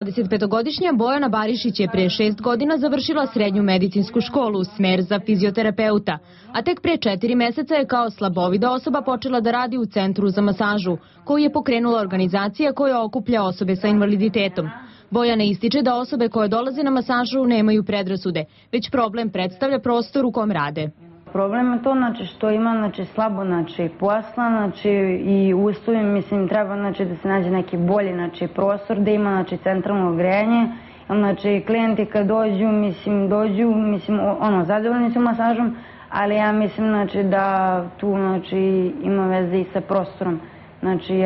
25-godišnja Bojana Barišić je pre 6 godina završila srednju medicinsku školu, smer za fizioterapeuta, a tek pre 4 meseca je kao slabovida osoba počela da radi u centru za masažu, koju je pokrenula organizacija koja okuplja osobe sa invaliditetom. Bojana ističe da osobe koje dolaze na masažu nemaju predrasude, već problem predstavlja prostor u kom rade. Problem je to što ima slabo posla i uslovi, mislim, treba da se nađe neki bolji prostor da ima centralno grejanje. Klijenti kad dođu, zadovoljni su masažom, ali ja mislim da tu ima veze i sa prostorom,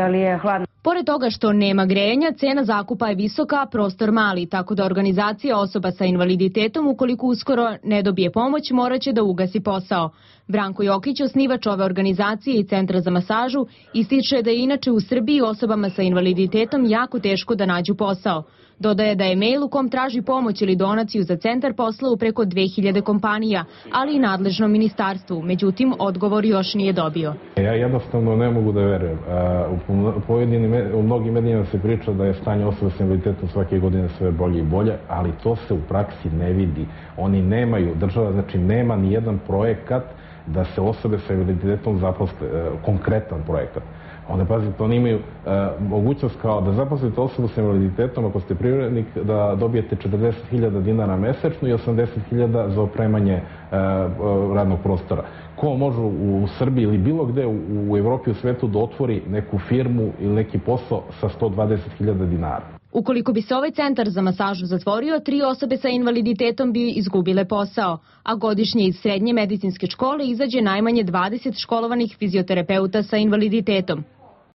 ali je hladno. Pored toga što nema grejanja, cena zakupa je visoka, a prostor mali, tako da organizacija osoba sa invaliditetom, ukoliko uskoro ne dobije pomoć, moraće da ugasi posao. Branko Jokić, osnivač ove organizacije i centra za masažu, ističe da je inače u Srbiji osobama sa invaliditetom jako teško da nađu posao. Dodaje da je mail u kom traži pomoć ili donaciju za centar poslao preko 2000 kompanija, ali i nadležnom ministarstvu. Međutim, odgovor još nije dobio. Ja jednostavno ne mogu da verujem. U mnogim medijima se priča da je stanje osoba sa invaliditetom svake godine sve bolje i bolje, ali to se u praksi ne vidi. Oni nemaju, država nema ni jedan projekat da se osobe sa invaliditetom zaposle, konkretan projekat. Onda, pazite, oni imaju mogućnost kao da zaposlite osobu sa invaliditetom, ako ste privrednik, da dobijete 40.000 dinara mesečno i 80.000 za opremanje radnog prostora. Ko može u Srbiji ili bilo gde u Evropi i u svetu da otvori neku firmu ili neki posao sa 120.000 dinara? Ukoliko bi se ovaj centar za masažu zatvorio, 3 osobe sa invaliditetom bi izgubile posao, a godišnje iz srednje medicinske škole izađe najmanje 20 školovanih fizioterapeuta sa invaliditetom.